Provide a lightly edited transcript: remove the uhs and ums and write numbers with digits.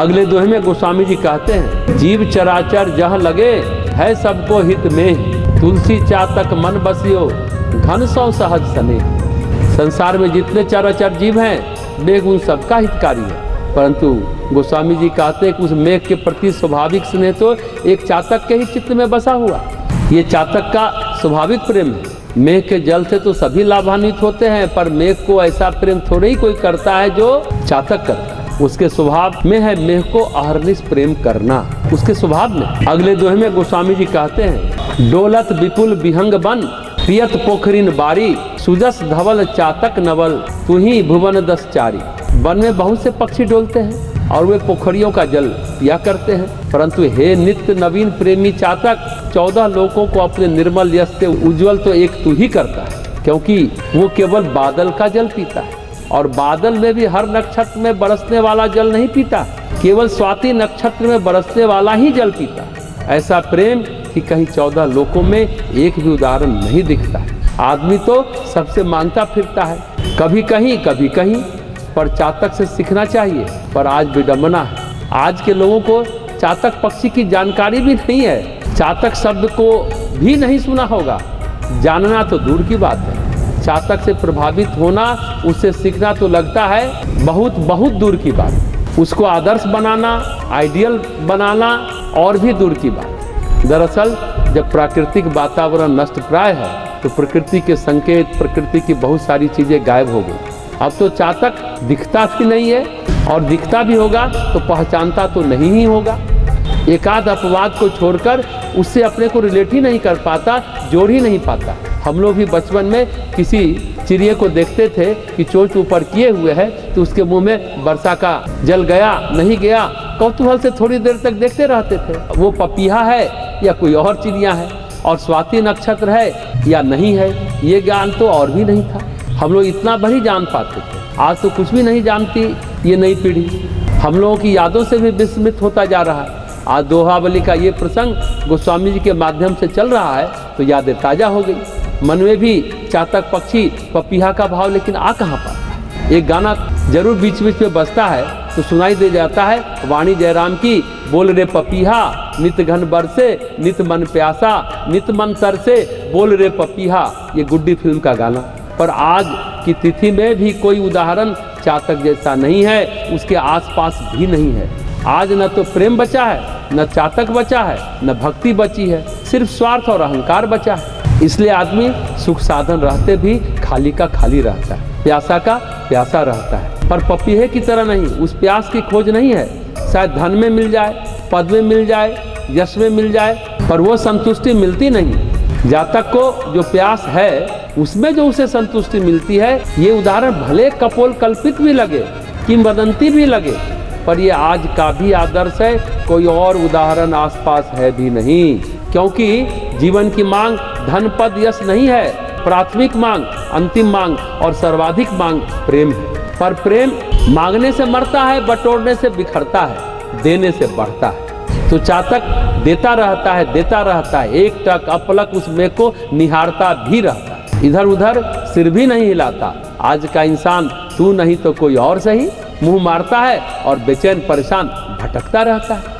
अगले दोहे में गोस्वामी जी कहते हैं, जीव चराचर जह लगे है सबको हित में, तुलसी चातक मन बसियो घन सौ सहज सने। संसार में जितने चराचर जीव हैं मेघ उन सबका हितकारी है, परंतु गोस्वामी जी कहते हैं कि उस मेघ के प्रति स्वाभाविक स्नेह तो एक चातक के ही चित्त में बसा हुआ। ये चातक का स्वाभाविक प्रेम है। मेघ के जल से तो सभी लाभान्वित होते हैं, पर मेघ को ऐसा प्रेम थोड़े ही कोई करता है जो चातक करता है। उसके स्वभाव में है मेघ को अहर्निश प्रेम करना, उसके स्वभाव में। अगले दोहे में गोस्वामी जी कहते हैं, डोलत विपुल विहंग बन प्रियत पोखरिन बारी, सुजस धवल चातक नवल तू ही भुवन दस चारी। वन में बहुत से पक्षी डोलते हैं और वे पोखरियों का जल पिया करते हैं, परंतु हे नित्य नवीन प्रेमी चातक, 14 लोगों को अपने निर्मल यश से उज्जवल तो एक तू ही करता है, क्योंकि वो केवल बादल का जल पीता है। और बादल में भी हर नक्षत्र में बरसने वाला जल नहीं पीता, केवल स्वाति नक्षत्र में बरसने वाला ही जल पीता। ऐसा प्रेम कि कहीं 14 लोकों में एक भी उदाहरण नहीं दिखता है। आदमी तो सबसे मांगता फिरता है, कभी कहीं, पर चातक से सीखना चाहिए। पर आज विडंबना है, आज के लोगों को चातक पक्षी की जानकारी भी नहीं है, चातक शब्द को भी नहीं सुना होगा, जानना तो दूर की बात है। चातक से प्रभावित होना, उससे सीखना तो लगता है बहुत दूर की बात। उसको आदर्श बनाना, आइडियल बनाना और भी दूर की बात। दरअसल जब प्राकृतिक वातावरण नष्ट प्राय है तो प्रकृति के संकेत, प्रकृति की बहुत सारी चीज़ें गायब हो गई। अब तो चातक दिखता भी नहीं है, और दिखता भी होगा तो पहचानता तो नहीं ही होगा। एक आध अपवाद को छोड़कर उससे अपने को रिलेट ही नहीं कर पाता, जोड़ ही नहीं पाता। हम लोग भी बचपन में किसी चिड़िया को देखते थे कि चोंच ऊपर किए हुए है तो उसके मुंह में वर्षा का जल गया नहीं गया, कौतूहल से थोड़ी देर तक देखते रहते थे, वो पपीहा है या कोई और चिड़िया है, और स्वाति नक्षत्र है या नहीं है, ये ज्ञान तो और भी नहीं था। हम लोग इतना भर ही जान पाते थे। आज तो कुछ भी नहीं जानती ये नई पीढ़ी, हम लोगों की यादों से भी विस्मृत होता जा रहा है। आज दोहावली का ये प्रसंग गोस्वामी जी के माध्यम से चल रहा है तो यादें ताज़ा हो गई। मन में भी चातक पक्षी पपीहा का भाव लेकिन आ कहाँ पाता है। एक गाना जरूर बीच बीच में बजता है तो सुनाई दे जाता है, वाणी जयराम की, बोल रे पपीहा नित घन बरसे नित मन प्यासा नित मन तरसे, बोल रे पपीहा, ये गुड्डी फिल्म का गाना। पर आज की तिथि में भी कोई उदाहरण चातक जैसा नहीं है, उसके आसपास भी नहीं है। आज न तो प्रेम बचा है, न चातक बचा है, न भक्ति बची है, सिर्फ स्वार्थ और अहंकार बचा है। इसलिए आदमी सुख साधन रहते भी खाली का खाली रहता है, प्यासा का प्यासा रहता है। पर पपीहे की तरह नहीं, उस प्यास की खोज नहीं है। शायद धन में मिल जाए, पद में मिल जाए, यश में मिल जाए, पर वो संतुष्टि मिलती नहीं। जातक को जो प्यास है उसमें जो उसे संतुष्टि मिलती है, ये उदाहरण भले कपोल कल्पित भी लगे, किंवदंती भी लगे, पर ये आज का भी आदर्श है। कोई और उदाहरण आसपास है भी नहीं, क्योंकि जीवन की मांग धन पद यश नहीं है, प्राथमिक मांग, अंतिम मांग और सर्वाधिक मांग प्रेम है। पर प्रेम मांगने से मरता है, बटोरने से बिखरता है, देने से बढ़ता है। तो चातक देता रहता है, एक टक अपलक उस मेघ को निहारता भी रहता है, इधर उधर सिर भी नहीं हिलाता। आज का इंसान तू नहीं तो कोई और सही मुंह मारता है और बेचैन परेशान भटकता रहता है।